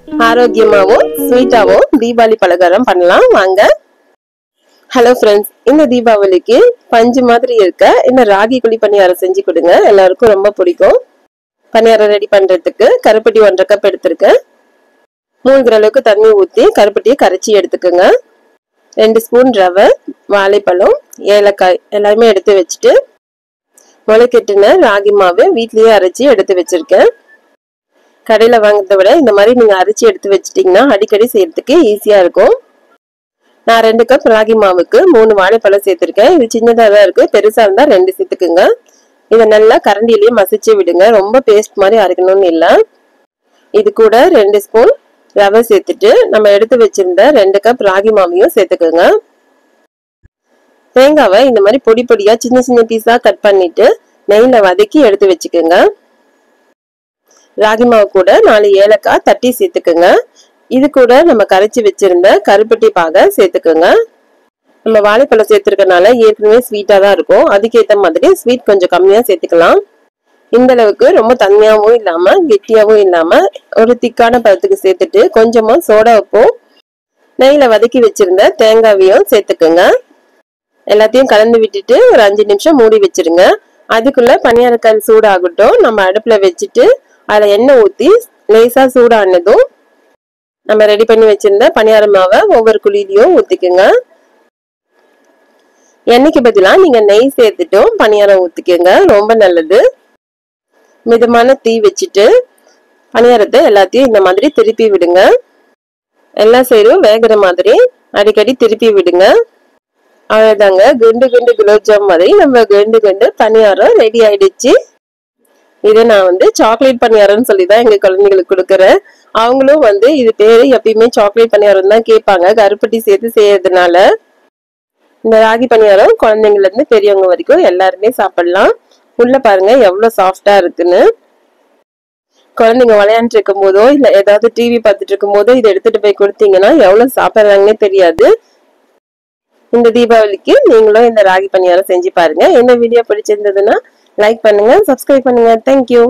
ஆரோக்கியமாவும் ஸ்வீட்டாவும் தீபாவளி பலகாரம் பண்ணலாம் வாங்க. ஹலோ ஃப்ரெண்ட்ஸ், இந்த தீபாவளிக்கு பஞ்சு மாதிரி இருக்க இந்த ராகி குழி பணியாரம் செஞ்சு கொடுங்க, எல்லாருக்கும் ரொம்ப பிடிக்கும். பணியாரம் ரெடி பண்றதுக்கு கருப்பட்டி 1.5 கப் எடுத்திருக்கேன். 3 அளவுக்கு தண்ணி ஊற்றி கருப்பட்டியை கரைச்சி எடுத்துக்கோங்க. 2 ஸ்பூன் ரவை, வாழைப்பழம், ஏலக்காய் எல்லாமே எடுத்து வச்சுட்டு முளைக்கட்டின ராகி மாவு வீட்லயே அரைச்சி எடுத்து வச்சிருக்கேன். கடையில வாங்குறத விட இந்த மாதிரி நீங்க அரைச்சி எடுத்து வச்சிட்டீங்கன்னா அடிக்கடி செய்யறதுக்கு ஈஸியா இருக்கும். நான் 2 கப் ராகி மாவுக்கு 3 வாழைப்பழம் சேர்த்திருக்கேன். இது சின்னதா தான் இருக்கு, பெருசா இருந்தா 2 சேர்த்துக்குங்க. இதை நல்லா கரண்டிலேயே மசிச்சு விடுங்க, ரொம்ப பேஸ்ட் மாதிரி அரைக்கணும்னு இல்லை. இது கூட 2 ஸ்பூன் ரவை சேர்த்துட்டு நம்ம எடுத்து வச்சிருந்த 2 கப் ராகி மாவையும் சேர்த்துக்கோங்க. தேங்காவை இந்த மாதிரி பொடி பொடியா சின்ன சின்ன பீஸா கட் பண்ணிட்டு நெய்ல வதக்கி எடுத்து வச்சுக்கோங்க. ராகி மாவு கூட 4 ஏலக்காய் தட்டி சேர்த்துக்குங்க. இது கூட நம்ம கரைச்சி வச்சிருந்த கருப்பட்டி பாகை சேர்த்துக்குங்க. நம்ம வாழைப்பழம் சேர்த்துருக்கனால ஏற்கனவே ஸ்வீட்டா தான் இருக்கும், அதுக்கேற்ற மாதிரி ஸ்வீட் கொஞ்சம் கம்மியா சேர்த்துக்கலாம். இந்த அளவுக்கு ரொம்ப தண்ணியாவும் இல்லாம கெட்டியாவும் இல்லாம ஒரு திக்கான பதத்துக்கு சேர்த்துட்டு கொஞ்சமா சோடா உப்பும் நெய்ல வதக்கி வச்சிருந்த தேங்காவையும் சேர்த்துக்குங்க. எல்லாத்தையும் கலந்து விட்டுட்டு ஒரு 5 நிமிஷம் மூடி வச்சிருங்க. அதுக்குள்ள பணியாரக்கல் சூடாகட்டும். நம்ம அடுப்புல வச்சுட்டு அதுல எண்ணெய் ஊத்தி லேசா சூடானதும் நம்ம ரெடி பண்ணி வச்சிருந்த பணியார மாவை ஒவ்வொரு குழியிலையும் ஊத்திக்குங்க. எண்ணெய்க்கு பதிலா நீங்க நெய் சேர்த்துட்டும் பணியாரம் ஊத்திக்கோங்க, ரொம்ப நல்லது. மிதமான தீ வச்சுட்டு பணியாரத்தை எல்லாத்தையும் இந்த மாதிரி திருப்பி விடுங்க. எல்லா சைடும் வேகிற மாதிரி அடிக்கடி திருப்பி விடுங்க. அவ்வளவுதாங்க, குண்டு குண்டு குலோப்ஜாம் மாதிரி நம்ம குண்டு குண்டு பணியாரம் ரெடி ஆயிடுச்சு. இதை நான் சாக்லேட் பணியாரம்னு சொல்லிதான் எங்க குழந்தைங்களுக்கு கொடுக்குறேன். அவங்களும் இது பேரு எப்பயுமே சாக்லேட் பணியாரம் தான் கேட்பாங்க, கருப்பட்டி சேர்த்து செய்யறதுனால. இந்த ராகி பணியாரம் குழந்தைங்கள்ல இருந்து பெரியவங்க வரைக்கும் எல்லாருமே சாப்பிடலாம். உள்ள பாருங்க எவ்வளவு சாஃப்டா இருக்குன்னு. குழந்தைங்க விளையாண்டு இருக்கும் போதோ இல்ல ஏதாவது டிவி பார்த்துட்டு இருக்கும் போதோ இதை எடுத்துட்டு போய் கொடுத்தீங்கன்னா எவ்வளவு சாப்பிட்றாங்கன்னே தெரியாது. இந்த தீபாவளிக்கு நீங்களும் இந்த ராகி பணியாரம் செஞ்சு பாருங்க. இந்த வீடியோ பிடிச்சிருந்ததுன்னா லைக் பண்ணுங்க, சப்ஸ்கிரைப் பண்ணுங்க. தேங்க்யூ.